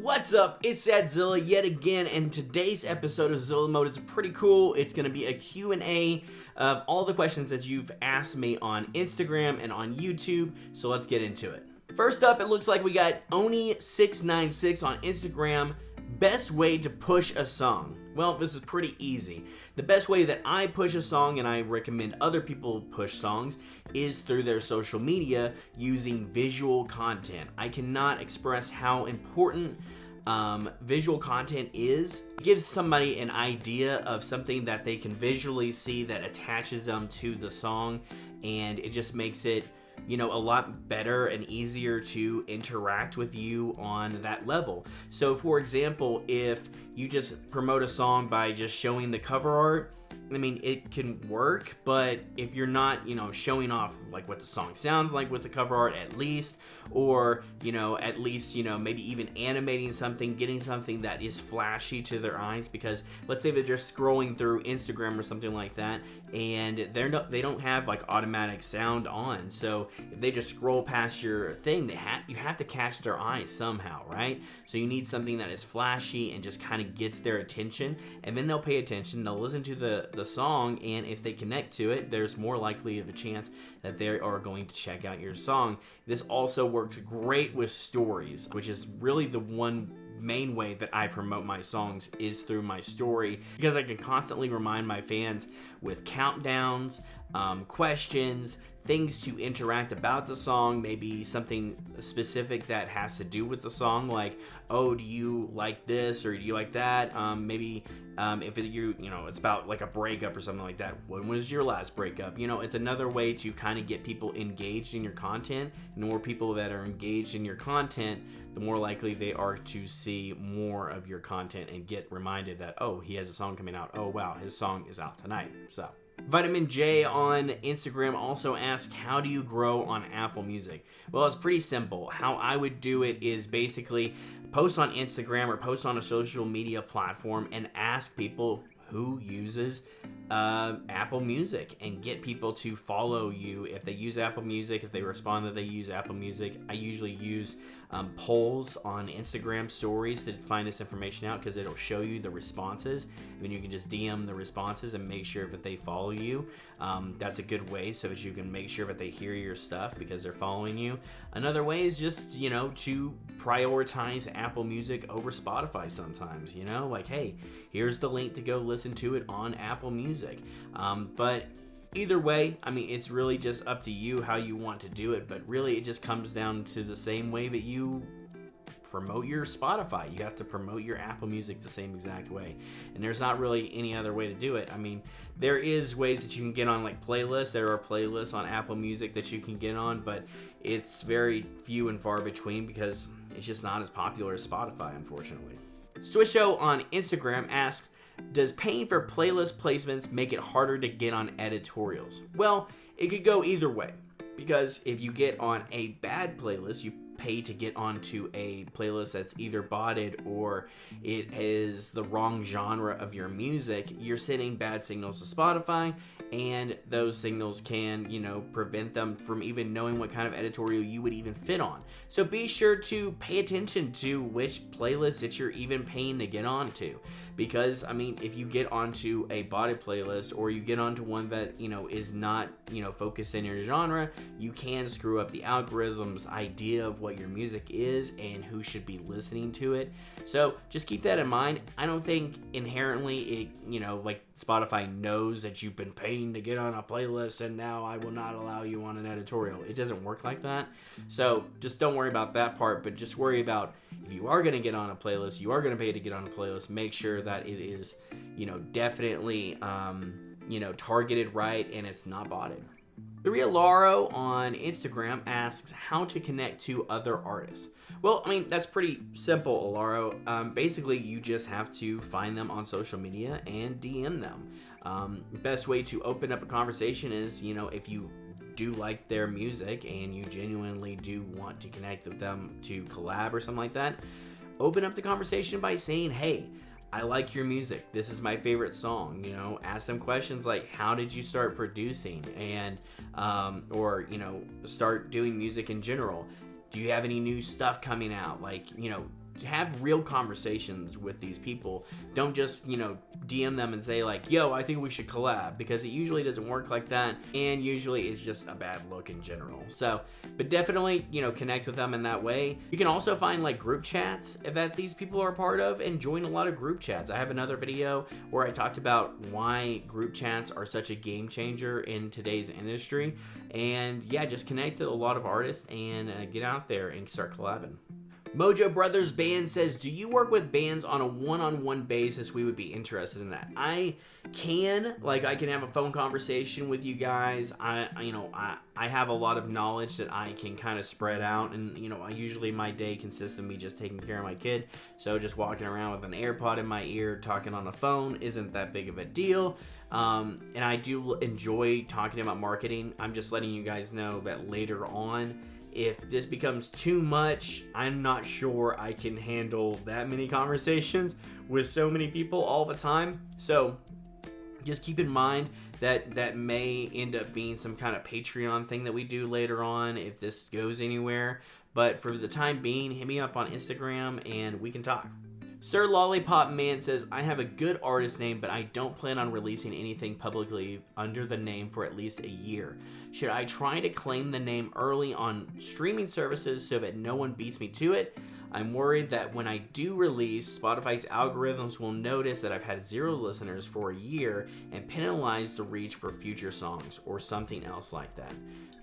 What's up? It's Zilla yet again, and today's episode of Zilla Mode is pretty cool. It's going to be a Q&A of all the questions that you've asked me on Instagram and on YouTube, so let's get into it. First up, it looks like we got Oni696 on Instagram. Best way to push a song? Well, this is pretty easy. The best way that I push a song, and I recommend other people push songs, is through their social media using visual content. I cannot express how important visual content is. It gives somebody an idea of something that they can visually see that attaches them to the song, and it just makes it a lot better and easier to interact with you on that level. So for example, if you just promote a song by just showing the cover art, I mean, it can work, but if you're not, showing off like what the song sounds like with the cover art at least, or, at least, maybe even animating something, getting something that is flashy to their eyes, because let's say that they're scrolling through Instagram or something like that, and they don't have like automatic sound on. So if they just scroll past your thing, you have to catch their eyes somehow, right? So you need something that is flashy and just kind of gets their attention, and then they'll pay attention, they'll listen to the song, and if they connect to it, there's more likely of a chance that they are going to check out your song. This also works great with stories, which is really the one main way that I promote my songs, is through my story, because I can constantly remind my fans with countdowns, questions, things to interact about the song, maybe something specific that has to do with the song, like, oh, do you like this or do you like that? Maybe if it's about like a breakup or something like that. When was your last breakup? It's another way to kind of get people engaged in your content. And the more people that are engaged in your content, the more likely they are to see more of your content and get reminded that, oh, he has a song coming out. Oh, wow, his song is out tonight. So Vitamin J on Instagram also asks, how do you grow on Apple Music? Well, it's pretty simple. How I would do it is basically post on Instagram or post on a social media platform and ask people who uses Apple Music, and get people to follow you if they use Apple Music. If they respond that they use Apple Music, I usually use polls on Instagram stories to find this information out, because it'll show you the responses, and then you can just DM the responses and make sure that they follow you. That's a good way, so that you can make sure that they hear your stuff because they're following you. Another way is just to prioritize Apple Music over Spotify sometimes. Like, hey, here's the link to go listen to it on Apple Music. But either way, I mean, it's really just up to you how you want to do it, but really it just comes down to the same way that you promote your Spotify. You have to promote your Apple Music the same exact way, and there's not really any other way to do it. I mean, there is ways that you can get on, like playlists. There are playlists on Apple Music that you can get on, but it's very few and far between because it's just not as popular as Spotify, unfortunately. Swisho on Instagram asks, does paying for playlist placements make it harder to get on editorials? Well, it could go either way, because if you get on a bad playlist, you pay to get onto a playlist that's either botted or it is the wrong genre of your music, you're sending bad signals to Spotify, and those signals can, prevent them from even knowing what kind of editorial you would even fit on. So be sure to pay attention to which playlist that you're even paying to get onto, because I mean, if you get onto a botted playlist, or you get onto one that is not focused in your genre, you can screw up the algorithm's idea of what your music is and who should be listening to it. So just keep that in mind. I don't think inherently it, like Spotify knows that you've been paying to get on a playlist and now I will not allow you on an editorial. It doesn't work like that. So just don't worry about that part, but just worry about if you are going to get on a playlist, you are going to pay to get on a playlist, make sure that it is, definitely, targeted right and it's not botted. Maria Laro on Instagram asks how to connect to other artists. Well, I mean, that's pretty simple, Alaro. Basically, you just have to find them on social media and DM them. The best way to open up a conversation is, if you do like their music and you genuinely do want to connect with them to collab or something like that, open up the conversation by saying, hey, I like your music. This is my favorite song. Ask them questions like, how did you start producing? And, or, start doing music in general. Do you have any new stuff coming out? Like, have real conversations with these people. Don't just, DM them and say like, yo, I think we should collab, because it usually doesn't work like that, and usually it's just a bad look in general. So, but definitely, connect with them in that way. You can also find like group chats that these people are part of and join a lot of group chats. I have another video where I talked about why group chats are such a game changer in today's industry. And yeah, just connect to a lot of artists and get out there and start collabing. Mojo Brothers Band says, do you work with bands on a one-on-one basis? We would be interested in that. I can have a phone conversation with you guys. I have a lot of knowledge that I can kind of spread out, and usually my day consists of me just taking care of my kid. So just walking around with an AirPod in my ear, talking on the phone isn't that big of a deal. And I do enjoy talking about marketing. I'm just letting you guys know that later on, if this becomes too much, I'm not sure I can handle that many conversations with so many people all the time. So just keep in mind that may end up being some kind of Patreon thing that we do later on if this goes anywhere. But for the time being, hit me up on Instagram and we can talk. Sir Lollipop Man says, I have a good artist name, but I don't plan on releasing anything publicly under the name for at least a year. Should I try to claim the name early on streaming services so that no one beats me to it? I'm worried that when I do release, Spotify's algorithms will notice that I've had 0 listeners for a year and penalize the reach for future songs or something else like that.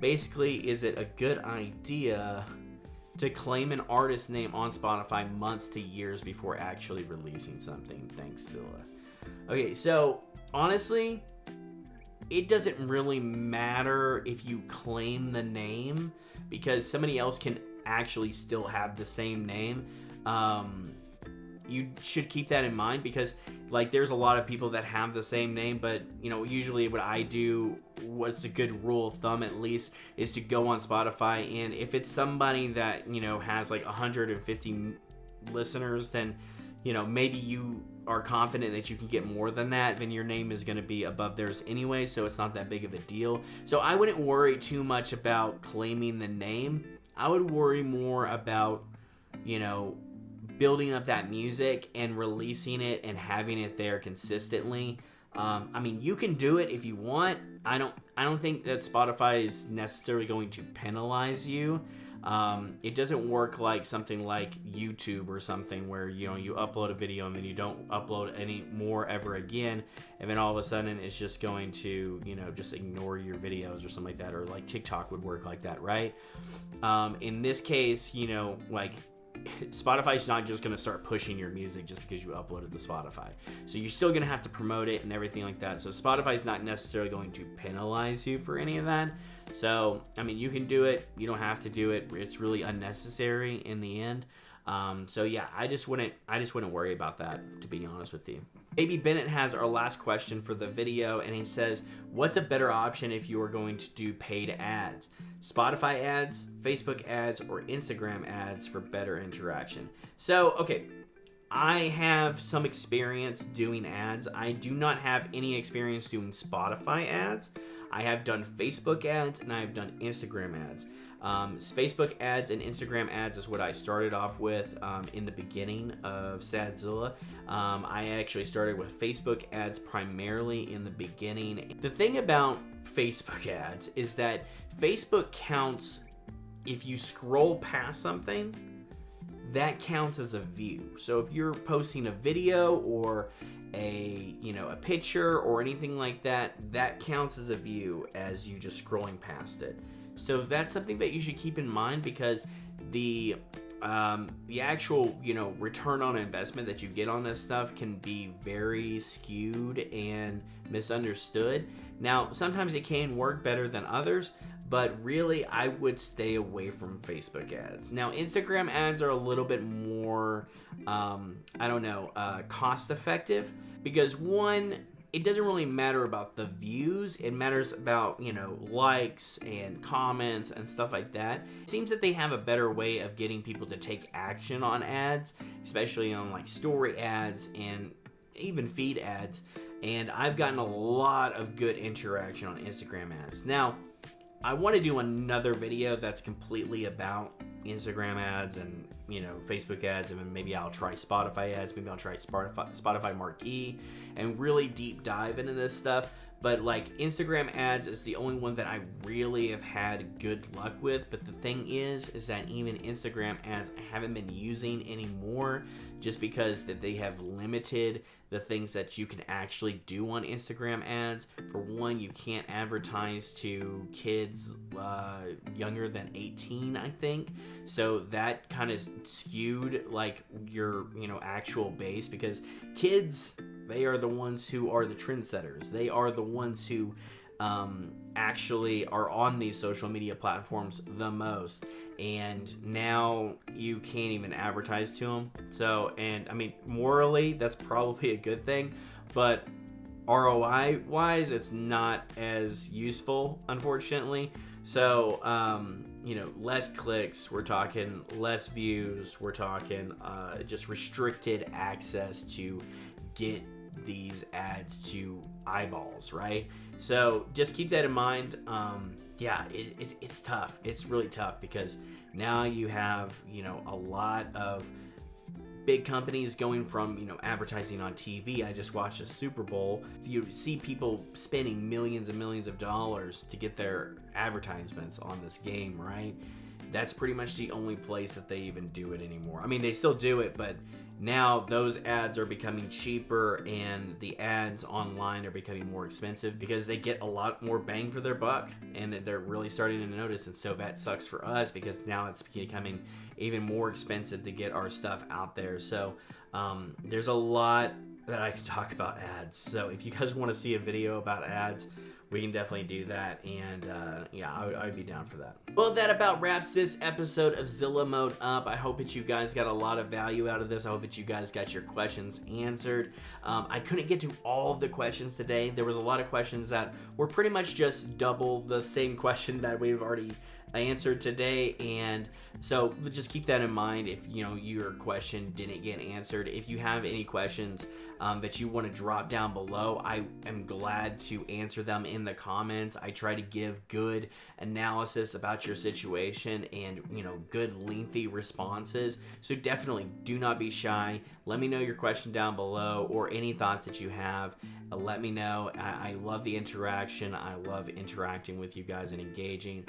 Basically, is it a good idea to claim an artist name on Spotify months to years before actually releasing something? Thanks, Zilla. Okay, so honestly, it doesn't really matter if you claim the name, because somebody else can actually still have the same name. You should keep that in mind, because there's a lot of people that have the same name, but usually what I do, what's a good rule of thumb at least, is to go on Spotify, and if it's somebody that has 150 listeners, then maybe you are confident that you can get more than that, then your name is going to be above theirs anyway, so it's not that big of a deal. So I wouldn't worry too much about claiming the name. I would worry more about building up that music and releasing it and having it there consistently. You can do it if you want. I don't think that Spotify is necessarily going to penalize you. It doesn't work like something like YouTube or something where you upload a video and then you don't upload any more ever again, and then all of a sudden it's just going to just ignore your videos or something like that, or like TikTok would work like that, right? In this case, Spotify's not just going to start pushing your music just because you upload it to Spotify. So you're still going to have to promote it and everything like that. So Spotify's not necessarily going to penalize you for any of that. So, you can do it. You don't have to do it. It's really unnecessary in the end. So yeah, I just wouldn't worry about that, to be honest with you. Baby Bennett has our last question for the video, and he says, what's a better option if you are going to do paid ads? Spotify ads, Facebook ads, or Instagram ads for better interaction? So, okay, I have some experience doing ads. I do not have any experience doing Spotify ads. I have done Facebook ads and I have done Instagram ads. Facebook ads and Instagram ads is what I started off with in the beginning of Sadzilla. I actually started with Facebook ads primarily in the beginning. The thing about Facebook ads is that Facebook counts, if you scroll past something, that counts as a view. So if you're posting a video or a picture or anything like that, that counts as a view as you just scrolling past it. So that's something that you should keep in mind, because the actual return on investment that you get on this stuff can be very skewed and misunderstood. Now, sometimes it can work better than others, but really I would stay away from Facebook ads. Now, Instagram ads are a little bit more cost effective, because one, it doesn't really matter about the views. It matters about, likes and comments and stuff like that. It seems that they have a better way of getting people to take action on ads, especially on story ads and even feed ads. And I've gotten a lot of good interaction on Instagram ads. Now, I want to do another video that's completely about Instagram ads and, you know, Facebook ads, and then maybe I'll try Spotify ads, maybe I'll try Spotify Marquee and really deep dive into this stuff. But like Instagram ads is the only one that I really have had good luck with. But the thing is that even Instagram ads I haven't been using anymore, just because that they have limited the things that you can actually do on Instagram ads. For one, you can't advertise to kids younger than 18, I think. So that kind of skewed like your, you know, actual base, because kids, they are the ones who are the trendsetters. They are the ones who actually are on these social media platforms the most, and now you can't even advertise to them. So, and I mean, morally, that's probably a good thing, but ROI wise, it's not as useful, unfortunately. So, you know, less clicks, we're talking less views, we're talking just restricted access to get these ads to eyeballs, right? So just keep that in mind. Yeah, it's tough. It's really tough, because now you have, you know, a lot of big companies going from, you know, advertising on TV. I just watched a Super Bowl. You see people spending millions and millions of dollars to get their advertisements on this game, right? That's pretty much the only place that they even do it anymore. I mean, they still do it, but now those ads are becoming cheaper, and the ads online are becoming more expensive because they get a lot more bang for their buck, and they're really starting to notice. And so that sucks for us, because now it's becoming even more expensive to get our stuff out there. So there's a lot that I can talk about ads. So if you guys want to see a video about ads, we can definitely do that, and yeah, I would be down for that. Well, that about wraps this episode of Zilla Mode up. I hope that you guys got a lot of value out of this. I hope that you guys got your questions answered. I couldn't get to all of the questions today. There was a lot of questions that were pretty much just double the same question that we've already answered today, and so just keep that in mind if, you know, your question didn't get answered. If you have any questions that you want to drop down below, I am glad to answer them in the comments. I try to give good analysis about your situation and, you know, good lengthy responses. So definitely do not be shy. Let me know your question down below, or any thoughts that you have. Let me know. I love the interaction. I love interacting with you guys and engaging.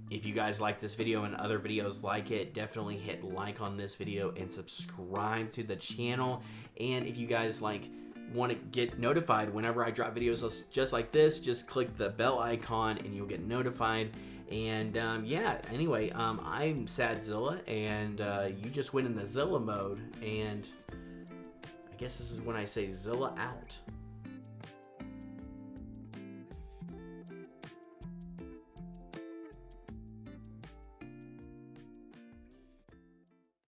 If you guys like this video and other videos like it, definitely hit like on this video and subscribe to the channel. And if you guys want to get notified whenever I drop videos just like this, just click the bell icon and you'll get notified. And yeah, anyway, I'm Zilla, and you just went in the Zilla mode, and I guess this is when I say Zilla out.